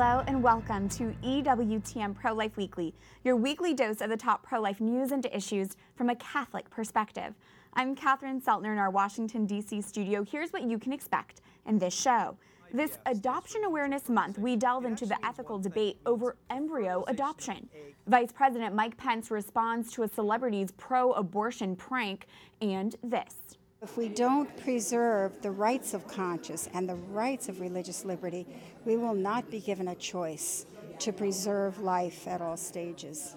Hello and welcome to EWTN Pro-Life Weekly, your weekly dose of the top pro-life news and issues from a Catholic perspective. I'm Catherine Szeltner in our Washington, D.C. studio. Here's what you can expect in this show. This Adoption Awareness Month, we delve into the ethical debate over embryo adoption. Vice President Mike Pence responds to a celebrity's pro-abortion prank, and this. If we don't preserve the rights of conscience and the rights of religious liberty, we will not be given a choice to preserve life at all stages.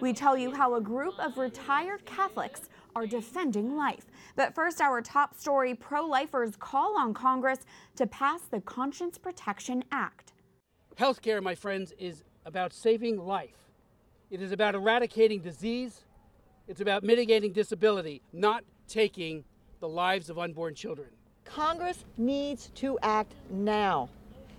We tell you how a group of retired Catholics are defending life. But first, our top story, pro-lifers call on Congress to pass the Conscience Protection Act. Healthcare, my friends, is about saving life. It is about eradicating disease. It's about mitigating disability, not taking the lives of unborn children. Congress needs to act now.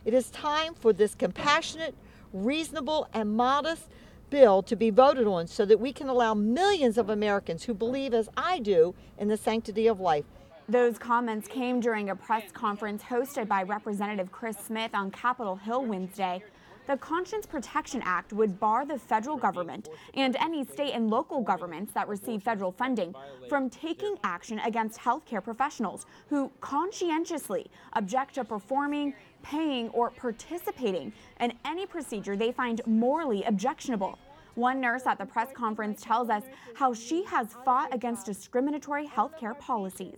It is time for this compassionate, reasonable, and modest bill to be voted on so that we can allow millions of Americans who believe, as I do, in the sanctity of life. Those comments came during a press conference hosted by Representative Chris Smith on Capitol Hill Wednesday. The Conscience Protection Act would bar the federal government and any state and local governments that receive federal funding from taking action against healthcare professionals who conscientiously object to performing, paying, or participating in any procedure they find morally objectionable. One nurse at the press conference tells us how she has fought against discriminatory healthcare policies.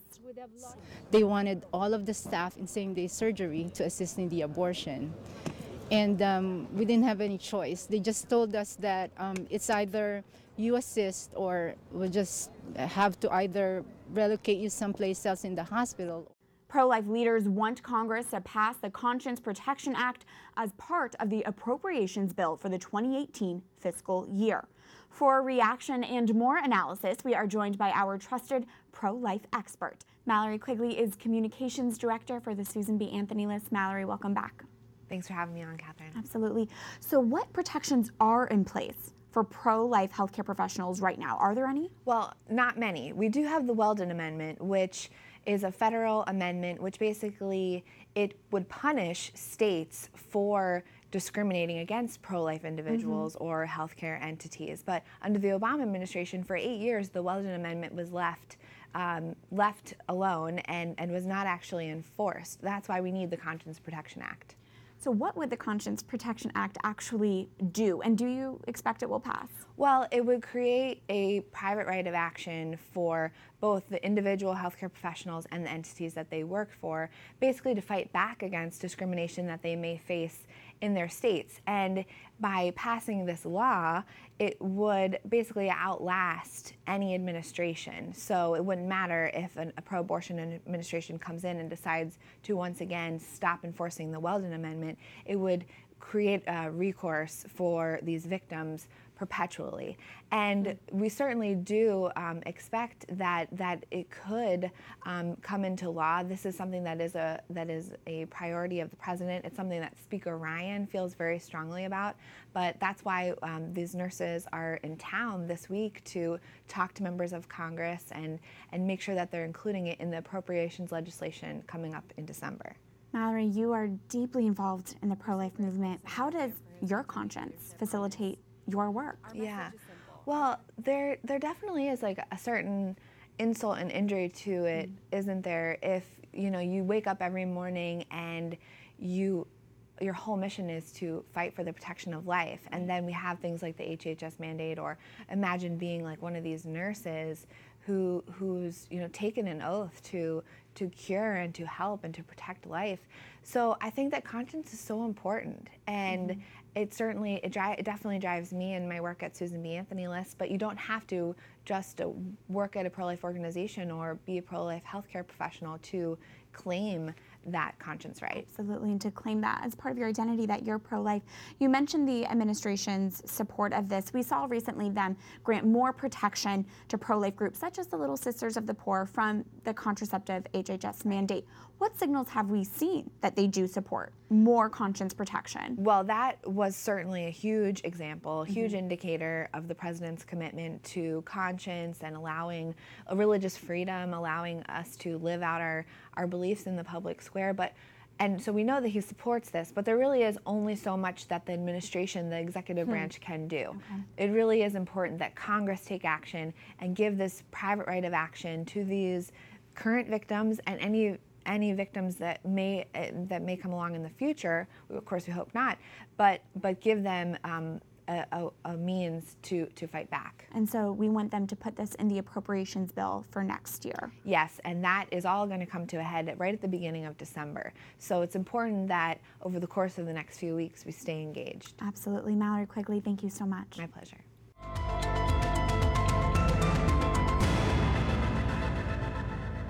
They wanted all of the staff in same-day surgery to assist in the abortion. And we didn't have any choice. They just told us that it's either you assist or we'll just have to either relocate you someplace else in the hospital. Pro-life leaders want Congress to pass the Conscience Protection Act as part of the appropriations bill for the 2018 fiscal year. For a reaction and more analysis, we are joined by our trusted pro-life expert. Mallory Quigely is Communications Director for the Susan B. Anthony List. Mallory, welcome back. Thanks for having me on, Catherine. Absolutely. So what protections are in place for pro-life healthcare professionals right now? Are there any? Well, not many. We do have the Weldon Amendment, which is a federal amendment, which basically it would punish states for discriminating against pro-life individuals or healthcare entities. But under the Obama administration, for 8 years, the Weldon Amendment was left alone and was not actually enforced. That's why we need the Conscience Protection Act. So what would the Conscience Protection Act actually do, and do you expect it will pass? Well, it would create a private right of action for both the individual healthcare professionals and the entities that they work for, basically to fight back against discrimination that they may face in their states. And by passing this law, it would basically outlast any administration. So it wouldn't matter if a pro-abortion administration comes in and decides to once again stop enforcing the Weldon Amendment. It would create a recourse for these victims perpetually. And we certainly do expect that it could come into law. This is something that is a priority of the president. It's something that Speaker Ryan feels very strongly about. But that's why these nurses are in town this week to talk to members of Congress and make sure that they're including it in the appropriations legislation coming up in December. Mallory, you are deeply involved in the pro-life movement. How does your conscience facilitate your work? Yeah, well, there definitely is like a certain insult and injury to it, isn't there? If you wake up every morning and your whole mission is to fight for the protection of life, and then we have things like the HHS mandate, or imagine being like one of these nurses who's taken an oath to cure and to help and to protect life. So I think that conscience is so important, and it definitely drives me in my work at Susan B. Anthony List. But you don't have to just work at a pro-life organization or be a pro-life healthcare professional to claim that conscience right. Absolutely, and to claim that as part of your identity that you're pro-life. You mentioned the administration's support of this. We saw recently them grant more protection to pro-life groups such as the Little Sisters of the Poor from the contraceptive HHS mandate. What signals have we seen that they do support more conscience protection? Well, that was certainly a huge example, huge indicator of the president's commitment to conscience and allowing a religious freedom, allowing us to live out our beliefs in the public square. But And so we know that he supports this, but there really is only so much that the administration, the executive branch can do. Okay. It really is important that Congress take action and give this private right of action to these current victims and any victims that may come along in the future. Of course, we hope not, but give them a means to fight back. And so we want them to put this in the appropriations bill for next year. Yes, and that is all going to come to a head right at the beginning of December. So it's important that over the course of the next few weeks we stay engaged. Absolutely. Mallory Quigely, thank you so much. My pleasure.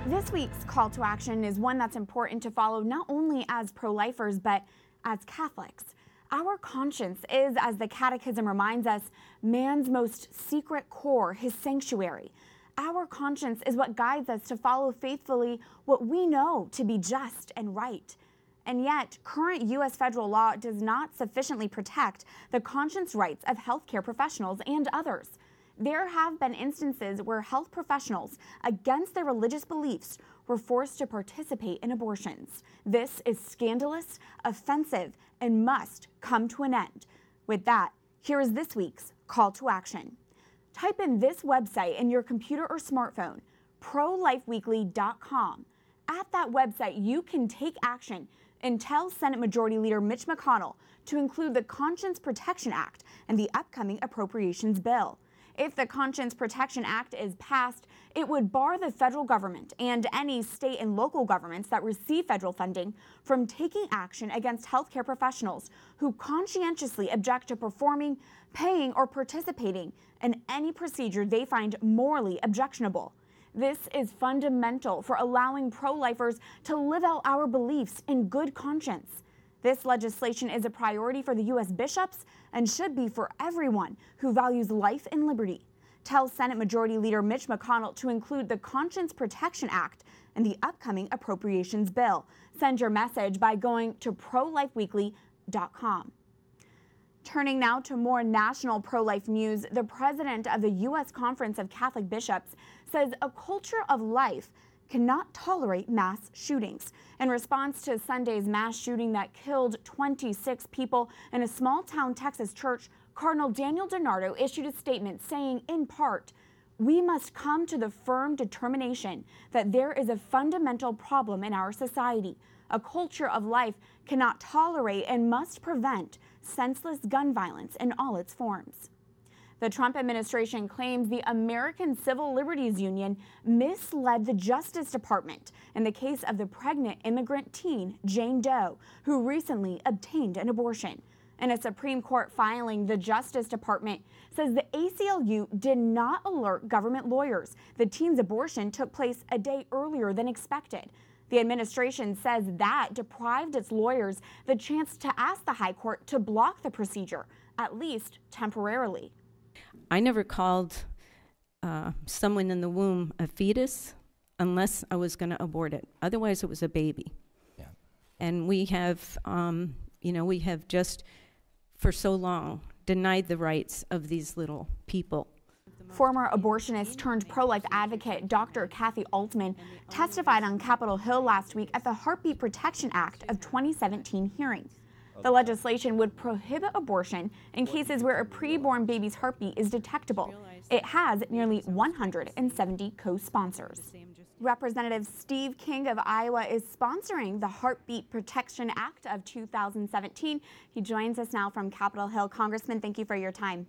This week's call to action is one that's important to follow not only as pro-lifers, but as Catholics. Our conscience is, as the Catechism reminds us, man's most secret core, his sanctuary. Our conscience is what guides us to follow faithfully what we know to be just and right. And yet, current U.S. federal law does not sufficiently protect the conscience rights of healthcare professionals and others. There have been instances where health professionals, against their religious beliefs, were forced to participate in abortions. This is scandalous, offensive, and must come to an end. With that, here is this week's call to action. Type in this website in your computer or smartphone, prolifeweekly.com. At that website, you can take action and tell Senate Majority Leader Mitch McConnell to include the Conscience Protection Act and the upcoming appropriations bill. If the Conscience Protection Act is passed, it would bar the federal government and any state and local governments that receive federal funding from taking action against healthcare professionals who conscientiously object to performing, paying, or participating in any procedure they find morally objectionable. This is fundamental for allowing pro-lifers to live out our beliefs in good conscience. This legislation is a priority for the U.S. bishops and should be for everyone who values life and liberty. Tell Senate Majority Leader Mitch McConnell to include the Conscience Protection Act and the upcoming appropriations bill. Send your message by going to prolifeweekly.com. Turning now to more national pro-life news, the president of the U.S. Conference of Catholic Bishops says a culture of life cannot tolerate mass shootings. In response to Sunday's mass shooting that killed 26 people in a small-town Texas church, Cardinal Daniel DiNardo issued a statement saying, in part, "We must come to the firm determination that there is a fundamental problem in our society. A culture of life cannot tolerate and must prevent senseless gun violence in all its forms." The Trump administration claims the American Civil Liberties Union misled the Justice Department in the case of the pregnant immigrant teen, Jane Doe, who recently obtained an abortion. In a Supreme Court filing, the Justice Department says the ACLU did not alert government lawyers the teen's abortion took place a day earlier than expected. The administration says that deprived its lawyers the chance to ask the High Court to block the procedure, at least temporarily. I never called someone in the womb a fetus unless I was going to abort it. Otherwise, it was a baby. Yeah. And we have, we have just for so long denied the rights of these little people. Former abortionist turned pro-life advocate Dr. Kathy Altman testified on Capitol Hill last week at the Heartbeat Protection Act of 2017 hearing. The legislation would prohibit abortion in cases where a preborn baby's heartbeat is detectable. It has nearly 170 co-sponsors. Representative Steve King of Iowa is sponsoring the Heartbeat Protection Act of 2017. He joins us now from Capitol Hill. Congressman, thank you for your time.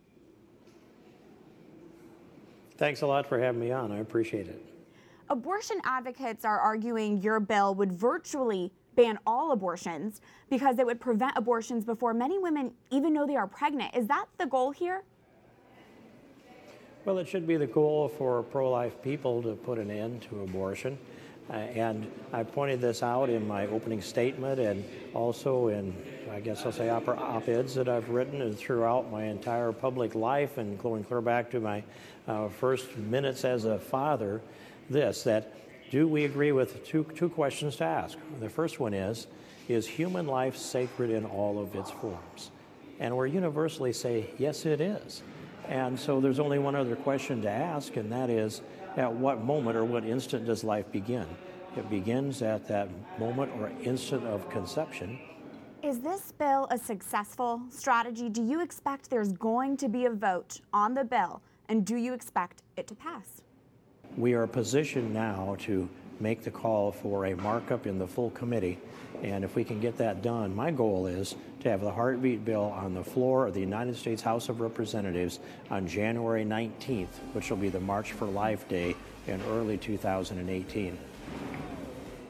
Thanks a lot for having me on. I appreciate it. Abortion advocates are arguing your bill would virtually ban all abortions because it would prevent abortions before many women even know they are pregnant. Is that the goal here? Well, it should be the goal for pro-life people to put an end to abortion. And I pointed this out in my opening statement and also in, I guess I'll say, op-eds that I've written and throughout my entire public life, and going clear back to my first minutes as a father, that do we agree with two questions to ask? The first one is human life sacred in all of its forms? And we're universally say, yes, it is. And so there's only one other question to ask, and that is, at what moment or what instant does life begin? It begins at that moment or instant of conception. Is this bill a successful strategy? Do you expect there's going to be a vote on the bill, and do you expect it to pass? We are positioned now to make the call for a markup in the full committee, and if we can get that done, my goal is to have the heartbeat bill on the floor of the United States House of Representatives on January 19th, which will be the March for Life Day in early 2018.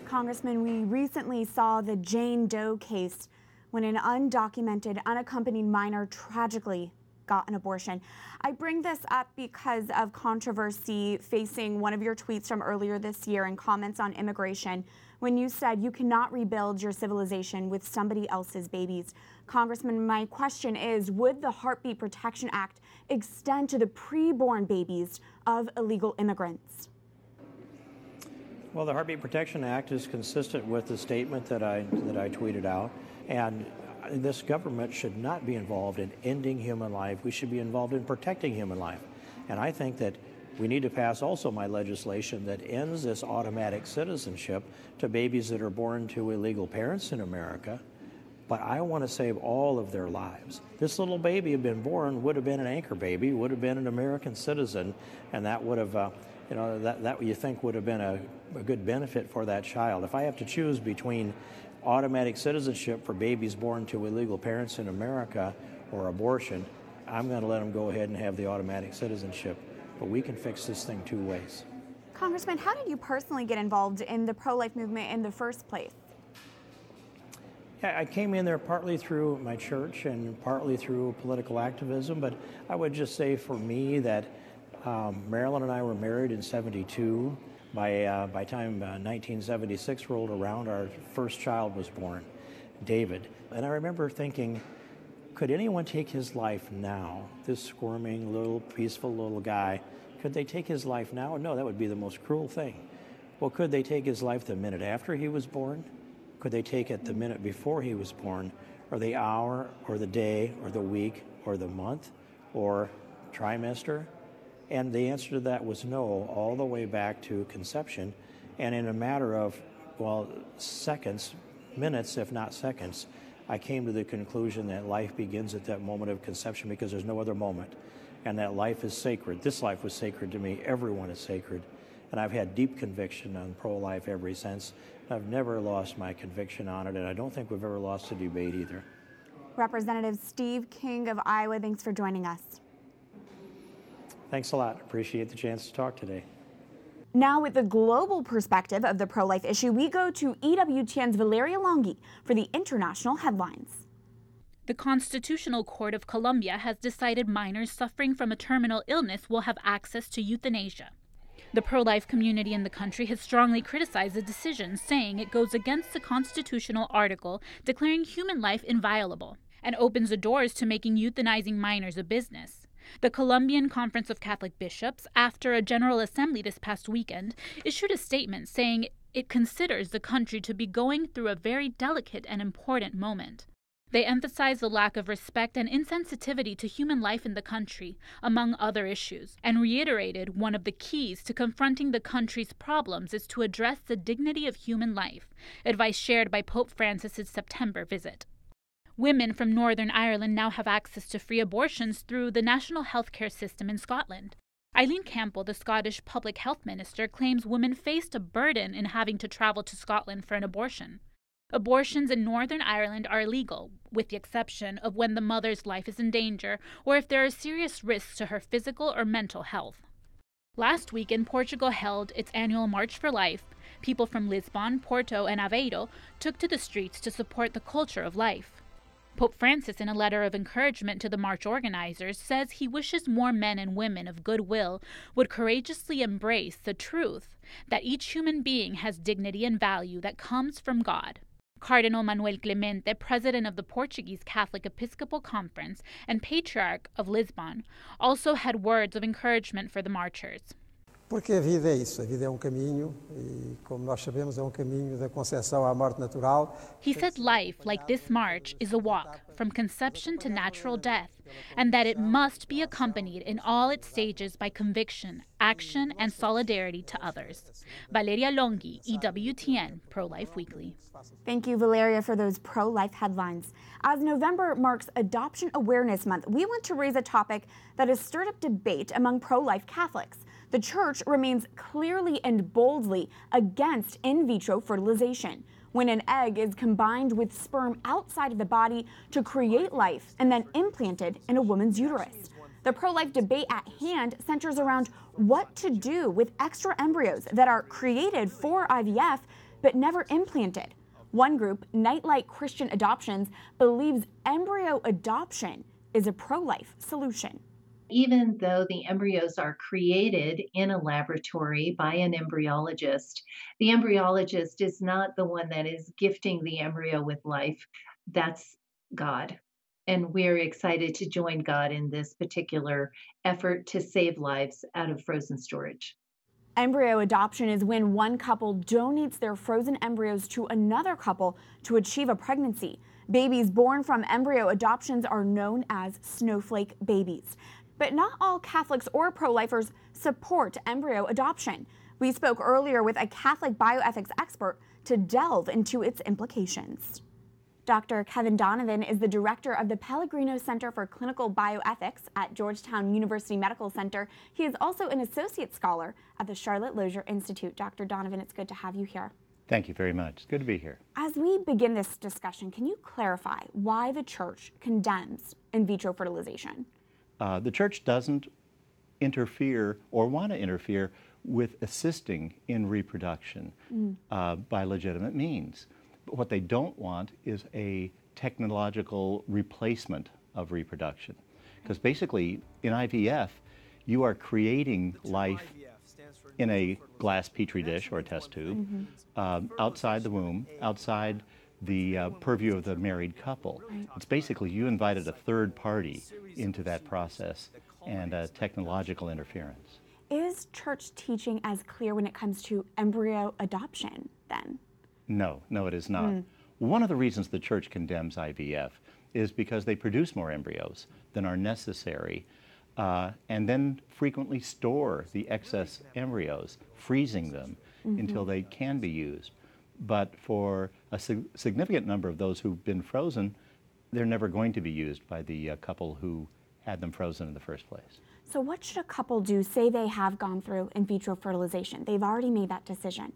Congressman, we recently saw the Jane Doe case when an undocumented, unaccompanied minor tragically got an abortion. I bring this up because of controversy facing one of your tweets from earlier this year and comments on immigration when you said you cannot rebuild your civilization with somebody else's babies. Congressman, my question is, would the Heartbeat Protection Act extend to the preborn babies of illegal immigrants? Well, the Heartbeat Protection Act is consistent with the statement that I tweeted out, and this government should not be involved in ending human life. We should be involved in protecting human life. And I think that we need to pass also my legislation that ends this automatic citizenship to babies that are born to illegal parents in America. But I want to save all of their lives. This little baby had been born, would have been an anchor baby, would have been an American citizen, and that would have, that you think would have been a good benefit for that child. If I have to choose between automatic citizenship for babies born to illegal parents in America or abortion, I'm going to let them go ahead and have the automatic citizenship. But we can fix this thing two ways. Congressman, how did you personally get involved in the pro-life movement in the first place? Yeah, I came in there partly through my church and partly through political activism, but I would just say for me that Marilyn and I were married in '72. By time 1976 rolled around, our first child was born, David. And I remember thinking, could anyone take his life now? This squirming, little, peaceful little guy, could they take his life now? No, that would be the most cruel thing. Well, could they take his life the minute after he was born? Could they take it the minute before he was born, or the hour, or the day, or the week, or the month, or trimester? And the answer to that was no, all the way back to conception. And in a matter of, seconds, minutes, if not seconds, I came to the conclusion that life begins at that moment of conception because there's no other moment. And that life is sacred. This life was sacred to me. Everyone is sacred. And I've had deep conviction on pro-life ever since. I've never lost my conviction on it, and I don't think we've ever lost a debate either. Representative Steve King of Iowa, thanks for joining us. Thanks a lot. Appreciate the chance to talk today. Now, with the global perspective of the pro-life issue, we go to EWTN's Valeria Longhi for the international headlines. The Constitutional Court of Colombia has decided minors suffering from a terminal illness will have access to euthanasia. The pro-life community in the country has strongly criticized the decision, saying it goes against the constitutional article declaring human life inviolable and opens the doors to making euthanizing minors a business. The Colombian Conference of Catholic Bishops, after a General Assembly this past weekend, issued a statement saying it considers the country to be going through a very delicate and important moment. They emphasized the lack of respect and insensitivity to human life in the country, among other issues, and reiterated one of the keys to confronting the country's problems is to address the dignity of human life, advice shared by Pope Francis's September visit. Women from Northern Ireland now have access to free abortions through the national healthcare system in Scotland. Eileen Campbell, the Scottish Public Health Minister, claims women faced a burden in having to travel to Scotland for an abortion. Abortions in Northern Ireland are illegal, with the exception of when the mother's life is in danger or if there are serious risks to her physical or mental health. Last weekend, Portugal held its annual March for Life. People from Lisbon, Porto, and Aveiro took to the streets to support the culture of life. Pope Francis, in a letter of encouragement to the march organizers, says he wishes more men and women of goodwill would courageously embrace the truth that each human being has dignity and value that comes from God. Cardinal Manuel Clemente, president of the Portuguese Catholic Episcopal Conference and Patriarch of Lisbon, also had words of encouragement for the marchers. Porque a vida é isso, a vida é caminho e, como nós sabemos, é caminho da concepção à morte natural. He said life, like this march, is a walk from conception to natural death, and that it must be accompanied in all its stages by conviction, action, and solidarity to others. Valeria Longhi, EWTN, Pro-Life Weekly. Thank you, Valeria, for those pro-life headlines. As November marks Adoption Awareness Month, we want to raise a topic that has stirred up debate among pro-life Catholics. The Church remains clearly and boldly against in vitro fertilization, when an egg is combined with sperm outside of the body to create life and then implanted in a woman's uterus. The pro-life debate at hand centers around what to do with extra embryos that are created for IVF but never implanted. One group, Nightlight Christian Adoptions, believes embryo adoption is a pro-life solution. Even though the embryos are created in a laboratory by an embryologist, the embryologist is not the one that is gifting the embryo with life. That's God. And we're excited to join God in this particular effort to save lives out of frozen storage. Embryo adoption is when one couple donates their frozen embryos to another couple to achieve a pregnancy. Babies born from embryo adoptions are known as snowflake babies. But not all Catholics or pro-lifers support embryo adoption. We spoke earlier with a Catholic bioethics expert to delve into its implications. Dr. Kevin Donovan is the director of the Pellegrino Center for Clinical Bioethics at Georgetown University Medical Center. He is also an associate scholar at the Charlotte Lozier Institute. Dr. Donovan, it's good to have you here. Thank you very much. It's good to be here. As we begin this discussion, can you clarify why the Church condemns in vitro fertilization? The Church doesn't interfere or want to interfere with assisting in reproduction by legitimate means. But what they don't want is a technological replacement of reproduction. Because basically, in IVF, you are creating life in a glass petri dish or a test tube, outside the womb, outside the purview of the married couple. It's basically you invited a third party into that process and technological interference. Is church teaching as clear when it comes to embryo adoption then? No, it is not. One of the reasons the Church condemns IVF is because they produce more embryos than are necessary and then frequently store the excess embryos, freezing them until they can be used. But for a significant number of those who've been frozen, they're never going to be used by the couple who had them frozen in the first place. So what should a couple do? Say they have gone through in vitro fertilization. They've already made that decision.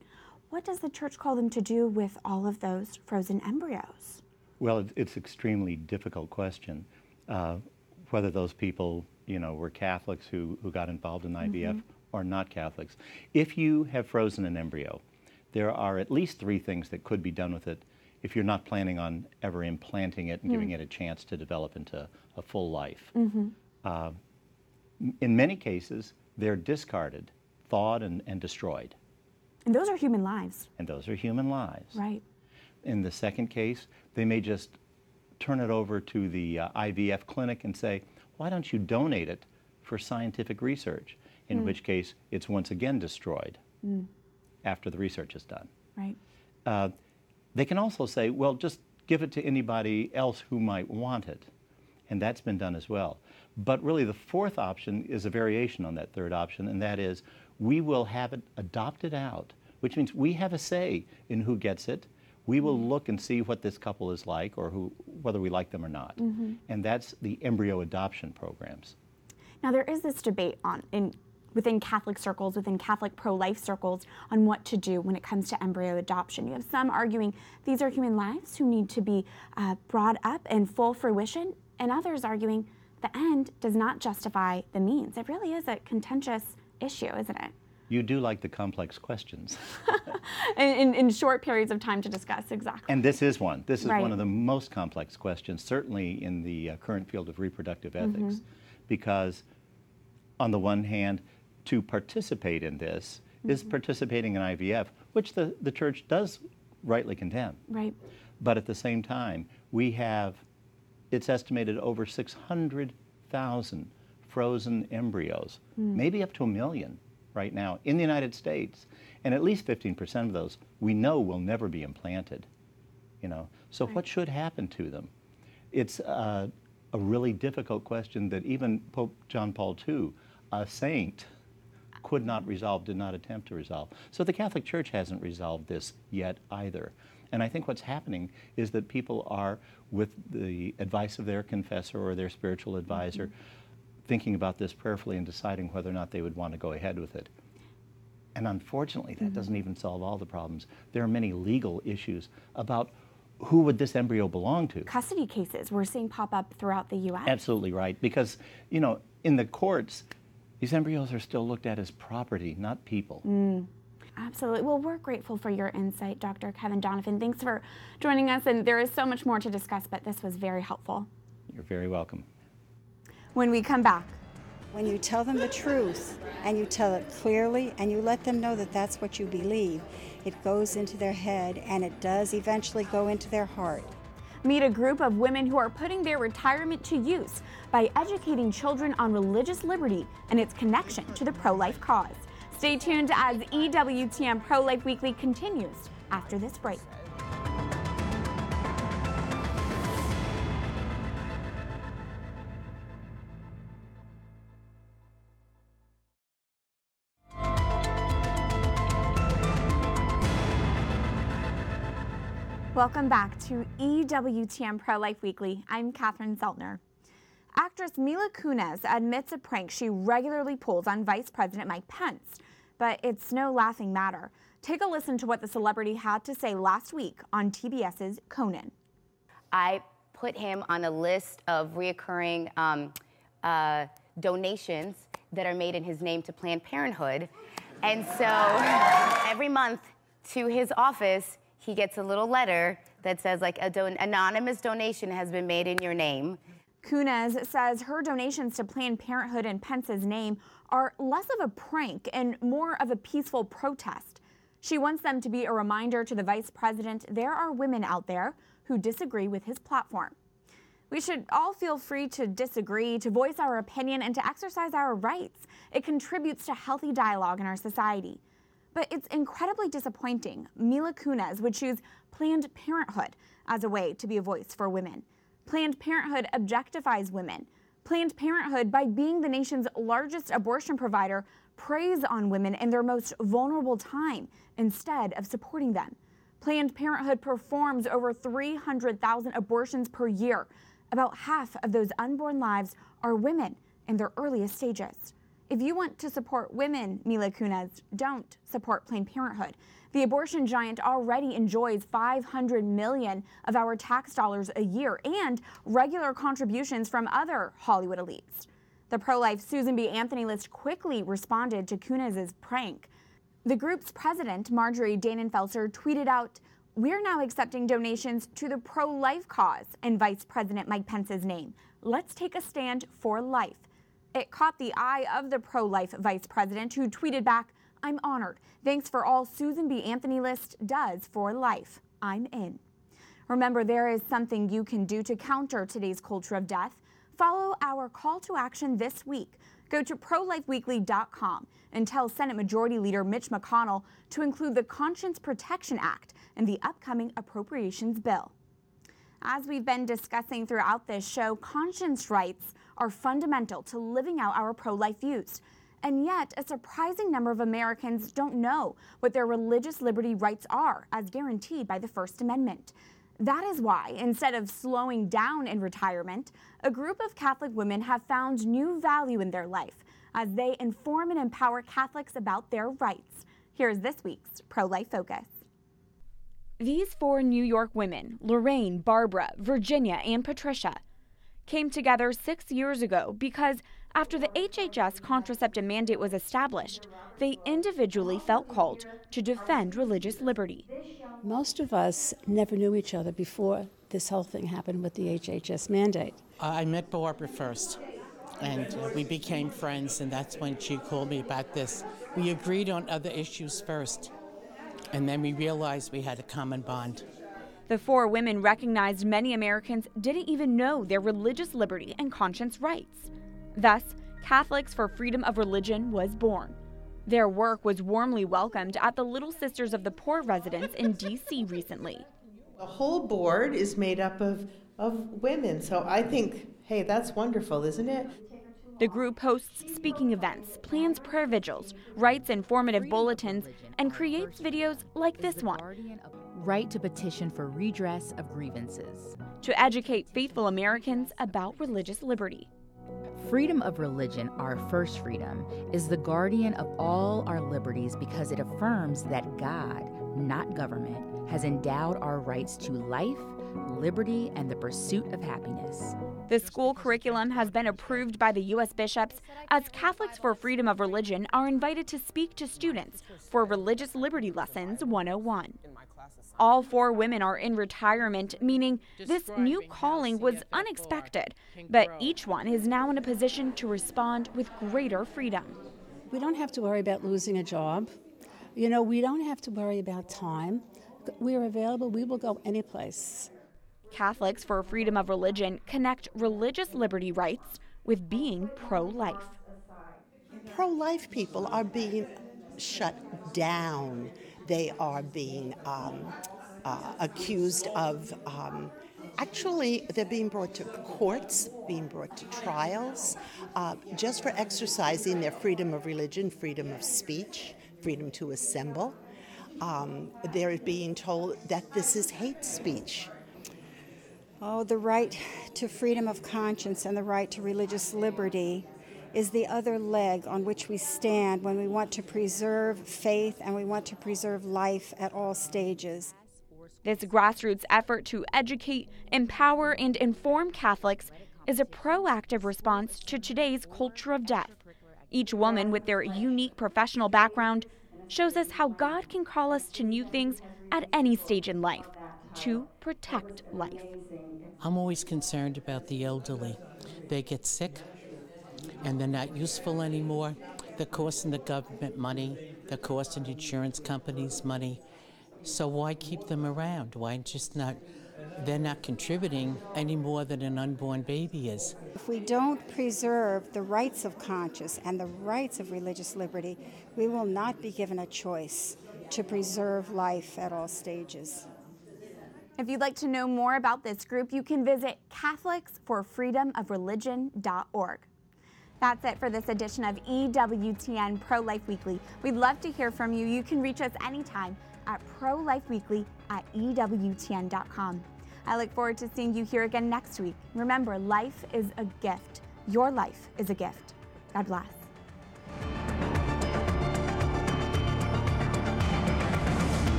What does the Church call them to do with all of those frozen embryos? Well, it's an extremely difficult question. Whether those people, were Catholics who got involved in IVF or not Catholics. If you have frozen an embryo, there are at least 3 things that could be done with it if you're not planning on ever implanting it and giving it a chance to develop into a full life. In many cases, they're discarded, thawed, and destroyed. And those are human lives. And those are human lives. Right. In the second case, they may just turn it over to the IVF clinic and say, why don't you donate it for scientific research? In which case, it's once again destroyed after the research is done. Right. They can also say, well, just give it to anybody else who might want it. And that's been done as well. But really, the fourth option is a variation on that third option, and that is we will have it adopted out, which means we have a say in who gets it. We will look and see what this couple is like or whether we like them or not. And that's the embryo adoption programs. Now, there is this debate within Catholic circles, within Catholic pro-life circles, on what to do when it comes to embryo adoption. You have some arguing these are human lives who need to be brought up in full fruition, and others arguing the end does not justify the means. It really is a contentious issue, isn't it? You do like the complex questions. in short periods of time to discuss, exactly. And this is one. This is right. one of the most complex questions, certainly in the current field of reproductive ethics, because on the one hand, to participate in this is participating in IVF, which the Church does rightly condemn. Right. But at the same time, we have, it's estimated over 600,000 frozen embryos, maybe up to 1 million, right now in the United States, and at least 15% of those we know will never be implanted. So what should happen to them? It's a really difficult question that even Pope John Paul II, a saint, could not resolve, did not attempt to resolve. So the Catholic Church hasn't resolved this yet either. And I think what's happening is that people are, with the advice of their confessor or their spiritual advisor, thinking about this prayerfully and deciding whether or not they would want to go ahead with it. And unfortunately, that doesn't even solve all the problems. There are many legal issues about who would this embryo belong to. Custody cases we're seeing pop up throughout the U.S. Absolutely right, because, in the courts, these embryos are still looked at as property, not people. Absolutely. Well, we're grateful for your insight, Dr. Kevin Donovan. Thanks for joining us, and there is so much more to discuss, but this was very helpful. You're very welcome. When we come back. When you tell them the truth, and you tell it clearly, and you let them know that that's what you believe, it goes into their head, and it does eventually go into their heart. Meet a group of women who are putting their retirement to use by educating children on religious liberty and its connection to the pro-life cause. Stay tuned as EWTN Pro-Life Weekly continues after this break. Welcome back to EWTN Pro-Life Weekly. I'm Catherine Szeltner. Actress Mila Kunis admits a prank she regularly pulls on Vice President Mike Pence, but it's no laughing matter. Take a listen to what the celebrity had to say last week on TBS's Conan. I put him on a list of reoccurring donations that are made in his name to Planned Parenthood. And so every month to his office, he gets a little letter that says, like, anonymous donation has been made in your name. Kunis says her donations to Planned Parenthood in Pence's name are less of a prank and more of a peaceful protest. She wants them to be a reminder to the vice president there are women out there who disagree with his platform. We should all feel free to disagree, to voice our opinion, and to exercise our rights. It contributes to healthy dialogue in our society. But it's incredibly disappointing Mila Kunis would choose Planned Parenthood as a way to be a voice for women. Planned Parenthood objectifies women. Planned Parenthood, by being the nation's largest abortion provider, preys on women in their most vulnerable time instead of supporting them. Planned Parenthood performs over 300,000 abortions per year. About half of those unborn lives are women in their earliest stages. If you want to support women, Mila Kunis, don't support Planned Parenthood. The abortion giant already enjoys $500 million of our tax dollars a year and regular contributions from other Hollywood elites. The pro-life Susan B. Anthony list quickly responded to Kunis's prank. The group's president, Marjorie Danenfelser, tweeted out, "We're now accepting donations to the pro-life cause in Vice President Mike Pence's name. Let's take a stand for life." It caught the eye of the pro-life vice president, who tweeted back, "I'm honored. Thanks for all Susan B. Anthony list does for life. I'm in." Remember, there is something you can do to counter today's culture of death. Follow our call to action this week. Go to prolifeweekly.com and tell Senate Majority Leader Mitch McConnell to include the Conscience Protection Act in the upcoming appropriations bill. As we've been discussing throughout this show, conscience rights are fundamental to living out our pro-life views. And yet, a surprising number of Americans don't know what their religious liberty rights are, as guaranteed by the First Amendment. That is why, instead of slowing down in retirement, a group of Catholic women have found new value in their life as they inform and empower Catholics about their rights. Here's this week's Pro-Life Focus. These 4 New York women, Lorraine, Barbara, Virginia, and Patricia, came together 6 years ago because after the HHS contraceptive mandate was established, they individually felt called to defend religious liberty. Most of us never knew each other before this whole thing happened with the HHS mandate. I met Barbara first, and we became friends, and that's when she called me about this. We agreed on other issues first, and then we realized we had a common bond. The 4 women recognized many Americans didn't even know their religious liberty and conscience rights. Thus, Catholics for Freedom of Religion was born. Their work was warmly welcomed at the Little Sisters of the Poor residence in D.C. recently. The whole board is made up of women, so I think, hey, that's wonderful, isn't it? The group hosts speaking events, plans prayer vigils, writes informative bulletins, and creates videos like this one. Right to petition for redress of grievances. To educate faithful Americans about religious liberty. Freedom of religion, our first freedom, is the guardian of all our liberties because it affirms that God, not government, has endowed our rights to life, liberty, and the pursuit of happiness. The school curriculum has been approved by the U.S. bishops as Catholics for Freedom of Religion are invited to speak to students for Religious Liberty Lessons 101. All 4 women are in retirement, meaning this new calling was unexpected, but each one is now in a position to respond with greater freedom. We don't have to worry about losing a job. You know, we don't have to worry about time. We are available. We will go any place. Catholics for Freedom of Religion connect religious liberty rights with being pro-life. Pro-life people are being shut down. They are being accused of, actually, they're being brought to courts, being brought to trials, just for exercising their freedom of religion, freedom of speech, freedom to assemble. They're being told that this is hate speech. Oh, the right to freedom of conscience and the right to religious liberty is the other leg on which we stand when we want to preserve faith and we want to preserve life at all stages. This grassroots effort to educate, empower, and inform Catholics is a proactive response to today's culture of death. Each woman with their unique professional background shows us how God can call us to new things at any stage in life, to protect life. I'm always concerned about the elderly. They get sick and they're not useful anymore. They're costing the government money. They're costing insurance companies money. So why keep them around? Why just not? They're not contributing any more than an unborn baby is. If we don't preserve the rights of conscience and the rights of religious liberty, we will not be given a choice to preserve life at all stages. If you'd like to know more about this group, you can visit CatholicsForFreedomOfReligion.org. That's it for this edition of EWTN Pro-Life Weekly. We'd love to hear from you. You can reach us anytime at prolifeweekly@EWTN.com. I look forward to seeing you here again next week. Remember, life is a gift. Your life is a gift. God bless.